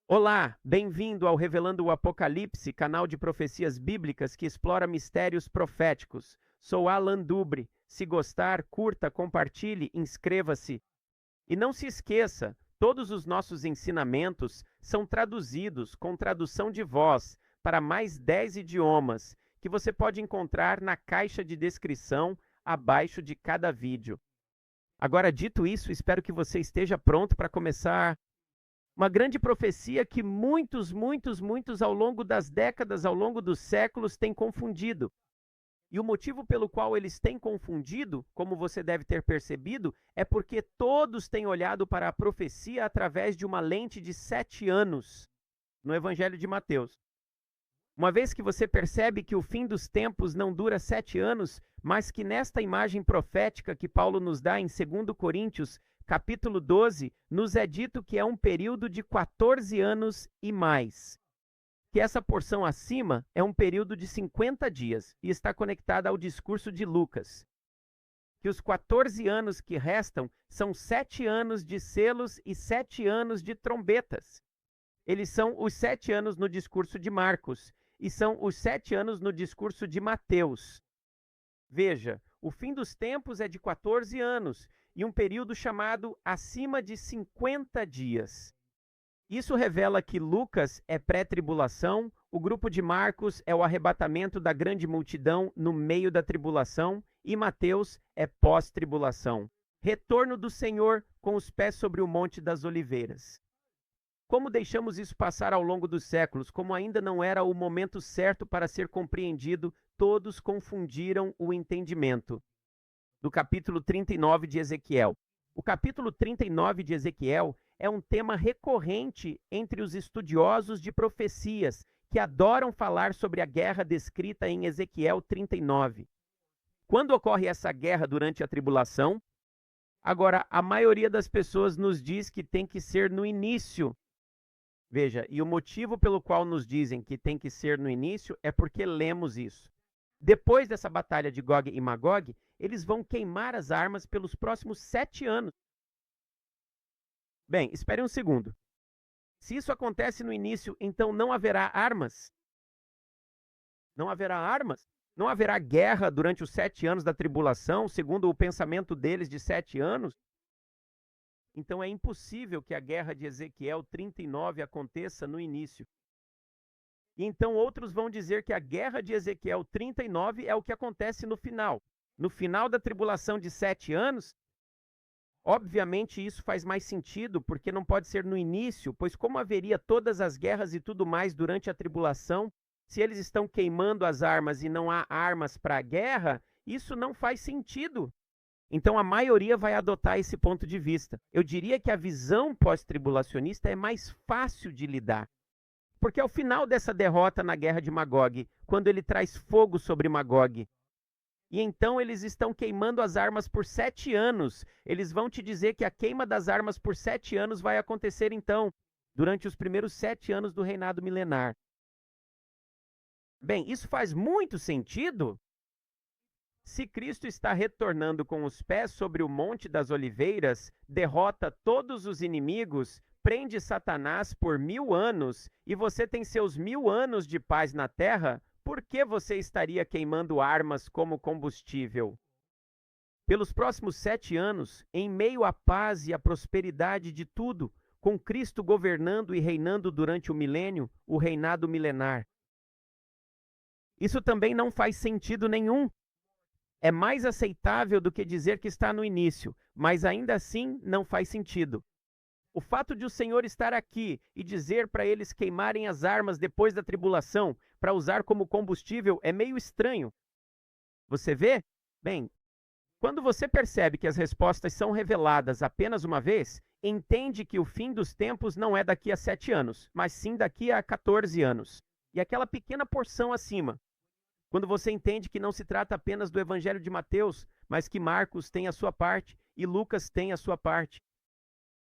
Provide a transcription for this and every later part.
Olá, bem-vindo ao Revelando o Apocalipse, canal de profecias bíblicas que explora mistérios proféticos. Sou Alan Dubre. Se gostar, curta, compartilhe, inscreva-se. E não se esqueça, todos os nossos ensinamentos são traduzidos com tradução de voz para mais 10 idiomas, que você pode encontrar na caixa de descrição abaixo de cada vídeo. Agora, dito isso, espero que você esteja pronto para começar uma grande profecia que muitos ao longo das décadas, ao longo dos séculos, têm confundido. E o motivo pelo qual eles têm confundido, como você deve ter percebido, é porque todos têm olhado para a profecia através de uma lente de 7 anos no Evangelho de Mateus. Uma vez que você percebe que o fim dos tempos não dura 7 anos, mas que nesta imagem profética que Paulo nos dá em 2 Coríntios, capítulo 12, nos é dito que é um período de 14 anos e mais. Que essa porção acima é um período de 50 dias e está conectada ao discurso de Lucas. Que os 14 anos que restam são 7 anos de selos e 7 anos de trombetas. Eles são os 7 anos no discurso de Marcos e são os 7 anos no discurso de Mateus. Veja, o fim dos tempos é de 14 anos e um período chamado acima de 50 dias. Isso revela que Lucas é pré-tribulação, o grupo de Marcos é o arrebatamento da grande multidão no meio da tribulação e Mateus é pós-tribulação. Retorno do Senhor com os pés sobre o Monte das Oliveiras. Como deixamos isso passar ao longo dos séculos, como ainda não era o momento certo para ser compreendido, todos confundiram o entendimento. Do capítulo 39 de Ezequiel. O capítulo 39 de Ezequiel é um tema recorrente entre os estudiosos de profecias, que adoram falar sobre a guerra descrita em Ezequiel 39. Quando ocorre essa guerra durante a tribulação? Agora, a maioria das pessoas nos diz que tem que ser no início. Veja, e o motivo pelo qual nos dizem que tem que ser no início é porque lemos isso. Depois dessa batalha de Gog e Magog, eles vão queimar as armas pelos próximos 7 anos. Bem, espere um segundo. Se isso acontece no início, então não haverá armas? Não haverá armas? Não haverá guerra durante os 7 anos da tribulação, segundo o pensamento deles de 7 anos? Então é impossível que a guerra de Ezequiel 39 aconteça no início. E então outros vão dizer que a guerra de Ezequiel 39 é o que acontece no final. No final da tribulação de 7 anos, obviamente isso faz mais sentido, porque não pode ser no início, pois como haveria todas as guerras e tudo mais durante a tribulação, se eles estão queimando as armas e não há armas para a guerra, isso não faz sentido. Então a maioria vai adotar esse ponto de vista. Eu diria que a visão pós-tribulacionista é mais fácil de lidar. Porque ao final dessa derrota na guerra de Magog, quando ele traz fogo sobre Magog, e então eles estão queimando as armas por 7 anos, eles vão te dizer que a queima das armas por 7 anos vai acontecer então, durante os primeiros 7 anos do reinado milenar. Bem, isso faz muito sentido se Cristo está retornando com os pés sobre o Monte das Oliveiras, derrota todos os inimigos, prende Satanás por 1000 anos e você tem seus 1000 anos de paz na terra, por que você estaria queimando armas como combustível? Pelos próximos 7 anos, em meio à paz e à prosperidade de tudo, com Cristo governando e reinando durante o milênio, o reinado milenar. Isso também não faz sentido nenhum. É mais aceitável do que dizer que está no início, mas ainda assim não faz sentido. O fato de o Senhor estar aqui e dizer para eles queimarem as armas depois da tribulação, para usar como combustível, é meio estranho. Você vê? Bem, quando você percebe que as respostas são reveladas apenas uma vez, entende que o fim dos tempos não é daqui a 7 anos, mas sim daqui a 14 anos. E aquela pequena porção acima, quando você entende que não se trata apenas do Evangelho de Mateus, mas que Marcos tem a sua parte e Lucas tem a sua parte.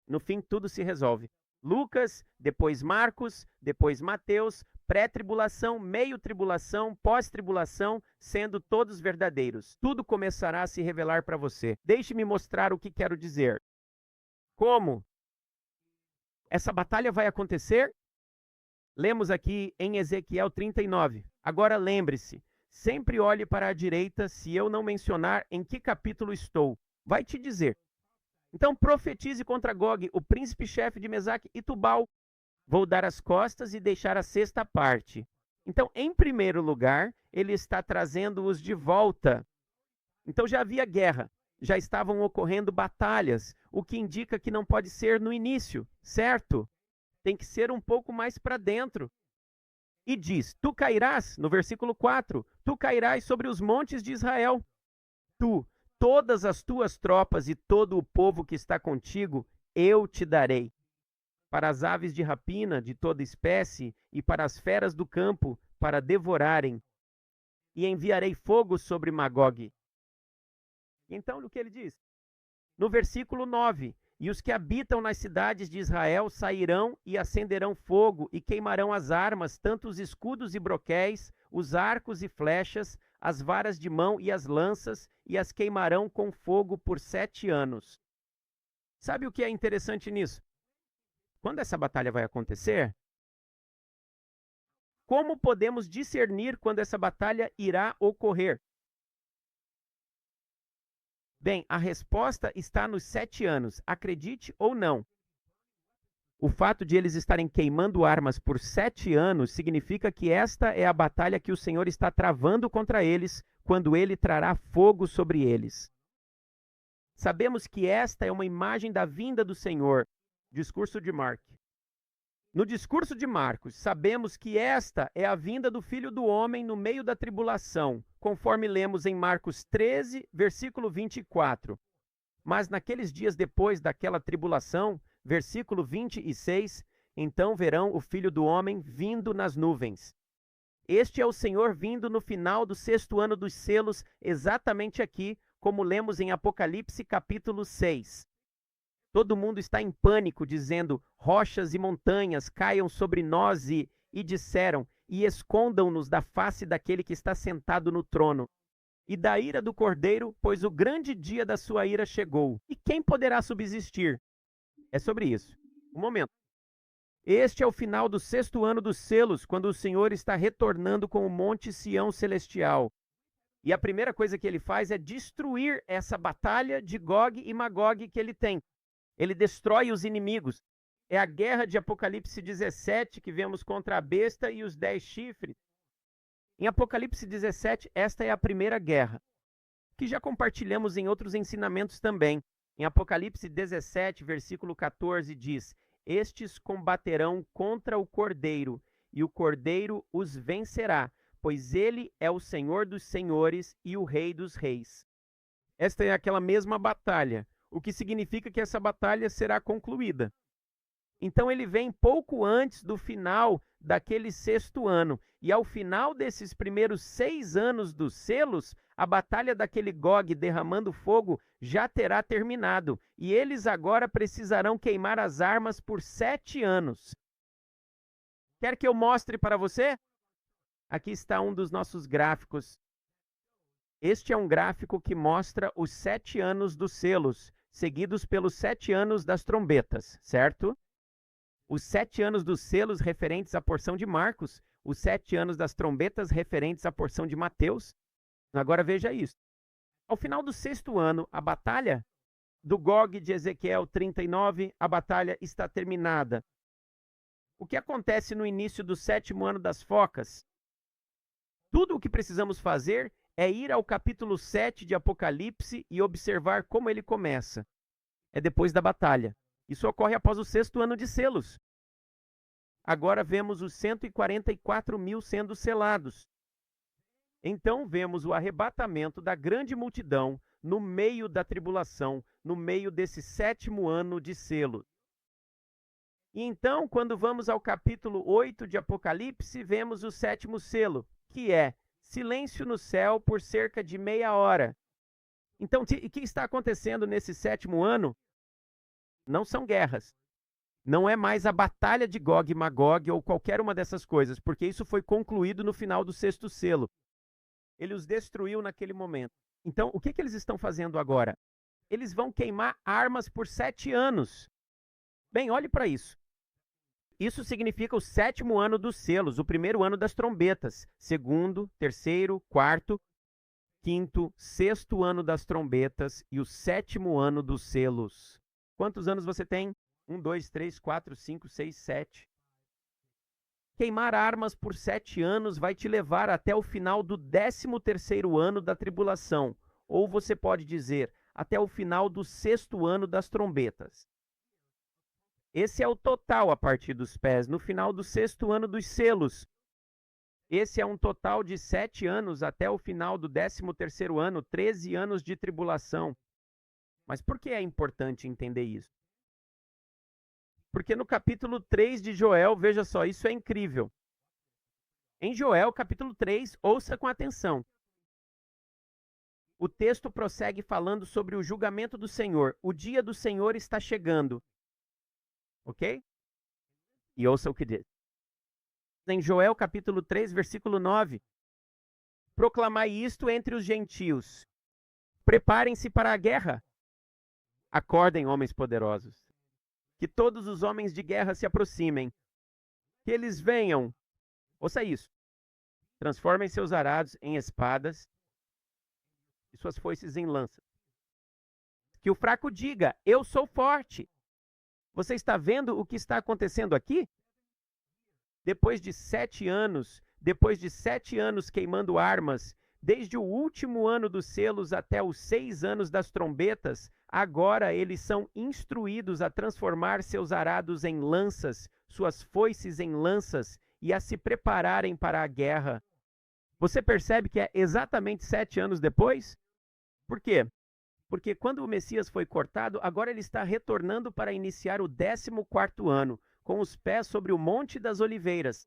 No fim, tudo se resolve. Lucas, depois Marcos, depois Mateus, pré-tribulação, meio-tribulação, pós-tribulação, sendo todos verdadeiros. Tudo começará a se revelar para você. Deixe-me mostrar o que quero dizer. Como? Essa batalha vai acontecer Lemos aqui em Ezequiel 39. Agora lembre-se, sempre olhe para a direita se eu não mencionar em que capítulo estou. Vai te dizer. Então profetize contra Gog, o príncipe-chefe de Mesaque e Tubal. Vou dar as costas e deixar a sexta parte. Então, em primeiro lugar, ele está trazendo-os de volta. Então já havia guerra, já estavam ocorrendo batalhas, o que indica que não pode ser no início, certo? Tem que ser um pouco mais para dentro. E diz, tu cairás, no versículo 4, tu cairás sobre os montes de Israel. Tu, todas as tuas tropas e todo o povo que está contigo, eu te darei. Para as aves de rapina de toda espécie e para as feras do campo, para devorarem. E enviarei fogo sobre Magog. Então, o que ele diz? No versículo 9, e os que habitam nas cidades de Israel sairão e acenderão fogo e queimarão as armas, tanto os escudos e broquéis, os arcos e flechas, as varas de mão e as lanças, e as queimarão com fogo por 7 anos. Sabe o que é interessante nisso? Quando essa batalha vai acontecer, como podemos discernir quando essa batalha irá ocorrer? Bem, a resposta está nos 7 anos, acredite ou não. O fato de eles estarem queimando armas por 7 anos significa que esta é a batalha que o Senhor está travando contra eles, quando ele trará fogo sobre eles. Sabemos que esta é uma imagem da vinda do Senhor. Discurso de Marcos. No discurso de Marcos, sabemos que esta é a vinda do Filho do Homem no meio da tribulação, conforme lemos em Marcos 13, versículo 24. Mas naqueles dias depois daquela tribulação, versículo 26, então verão o Filho do Homem vindo nas nuvens. Este é o Senhor vindo no final do 6º ano dos selos, exatamente aqui, como lemos em Apocalipse capítulo 6. Todo mundo está em pânico, dizendo, rochas e montanhas caiam sobre nós e disseram, e escondam-nos da face daquele que está sentado no trono. E da ira do Cordeiro, pois o grande dia da sua ira chegou. E quem poderá subsistir? É sobre isso. Um momento. Este é o final do 6º ano dos selos, quando o Senhor está retornando com o Monte Sião Celestial. E a primeira coisa que ele faz é destruir essa batalha de Gog e Magog que ele tem. Ele destrói os inimigos. É a guerra de Apocalipse 17 que vemos contra a besta e os 10 chifres. Em Apocalipse 17, esta é a primeira guerra, que já compartilhamos em outros ensinamentos também. Em Apocalipse 17, versículo 14, diz, estes combaterão contra o Cordeiro, e o Cordeiro os vencerá, pois ele é o Senhor dos senhores e o Rei dos reis. Esta é aquela mesma batalha, o que significa que essa batalha será concluída. Então ele vem pouco antes do final daquele 6º ano, e ao final desses primeiros 6 anos dos selos, a batalha daquele Gog derramando fogo já terá terminado, e eles agora precisarão queimar as armas por 7 anos. Quer que eu mostre para você? Aqui está um dos nossos gráficos. Este é um gráfico que mostra os 7 anos dos selos, seguidos pelos 7 anos das trombetas, certo? Os 7 anos dos selos referentes à porção de Marcos, os 7 anos das trombetas referentes à porção de Mateus. Agora veja isso. Ao final do 6º ano, a batalha do Gog de Ezequiel 39, a batalha está terminada. O que acontece no início do 7º ano das focas? Tudo o que precisamos fazer é ir ao capítulo 7 de Apocalipse e observar como ele começa. É depois da batalha. Isso ocorre após o 6º ano de selos. Agora vemos os 144 mil sendo selados. Então vemos o arrebatamento da grande multidão no meio da tribulação, no meio desse 7º ano de selo. E então, quando vamos ao capítulo 8 de Apocalipse, vemos o 7º selo, que é silêncio no céu por cerca de meia hora. Então, o que está acontecendo nesse 7º ano? Não são guerras. Não é mais a batalha de Gog e Magog ou qualquer uma dessas coisas, porque isso foi concluído no final do 6º selo. Ele os destruiu naquele momento. Então, o que eles estão fazendo agora? Eles vão queimar armas por 7 anos. Bem, olhe para isso. Isso significa o 7º ano dos selos, o primeiro ano das trombetas, segundo, terceiro, quarto, quinto, sexto ano das trombetas e o 7º ano dos selos. Quantos anos você tem? 1, 2, 3, 4, 5, 6, 7. Queimar armas por 7 anos vai te levar até o final do 13º ano da tribulação, ou você pode dizer, até o final do 6º ano das trombetas. Esse é o total a partir dos pés, no final do 6º ano dos selos. Esse é um total de 7 anos até o final do 13º ano, 13 anos de tribulação. Mas por que é importante entender isso? Porque no capítulo 3 de Joel, veja só, isso é incrível. Em Joel, capítulo 3, ouça com atenção. O texto prossegue falando sobre o julgamento do Senhor. O dia do Senhor está chegando. Ok? E ouça o que diz. Em Joel, capítulo 3, versículo 9. Proclamai isto entre os gentios. Preparem-se para a guerra. Acordem, homens poderosos. Que todos os homens de guerra se aproximem. Que eles venham. Ouça isso. Transformem seus arados em espadas e suas foices em lanças. Que o fraco diga, eu sou forte. Você está vendo o que está acontecendo aqui? Depois de 7 anos, queimando armas, desde o último ano dos selos até os 6 anos das trombetas, agora eles são instruídos a transformar seus arados em lanças, suas foices em lanças e a se prepararem para a guerra. Você percebe que é exatamente 7 anos depois? Por quê? Porque quando o Messias foi cortado, agora ele está retornando para iniciar o 14º ano, com os pés sobre o Monte das Oliveiras.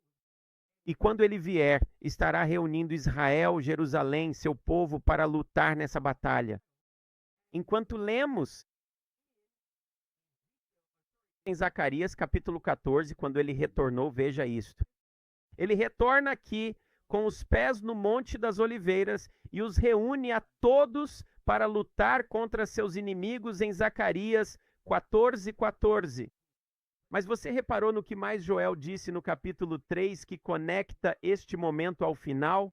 E quando ele vier, estará reunindo Israel, Jerusalém, seu povo, para lutar nessa batalha. Enquanto lemos em Zacarias, capítulo 14, quando ele retornou, veja isto. Ele retorna aqui com os pés no Monte das Oliveiras e os reúne a todos para lutar contra seus inimigos em Zacarias 14:14. Mas você reparou no que mais Joel disse no capítulo 3 que conecta este momento ao final?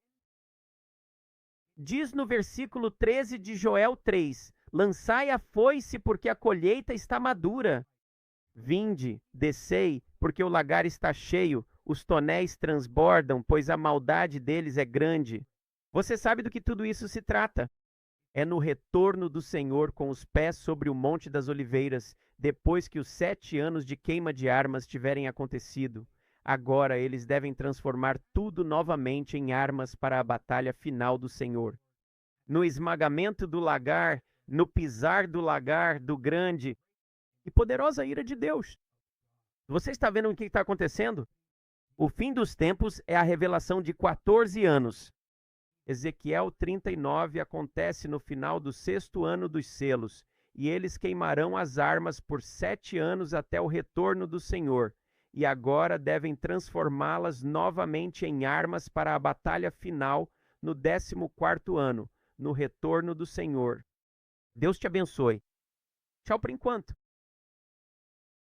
Diz no versículo 13 de Joel 3: lançai a foice porque a colheita está madura. Vinde, descei, porque o lagar está cheio, os tonéis transbordam, pois a maldade deles é grande. Você sabe do que tudo isso se trata? É no retorno do Senhor com os pés sobre o Monte das Oliveiras, depois que os 7 anos de queima de armas tiverem acontecido. Agora eles devem transformar tudo novamente em armas para a batalha final do Senhor. No esmagamento do lagar, no pisar do lagar, do grande e poderosa ira de Deus. Você está vendo o que está acontecendo? O fim dos tempos é a revelação de 14 anos. Ezequiel 39 acontece no final do 6º ano dos selos, e eles queimarão as armas por 7 anos até o retorno do Senhor, e agora devem transformá-las novamente em armas para a batalha final no 14º ano, no retorno do Senhor. Deus te abençoe. Tchau por enquanto.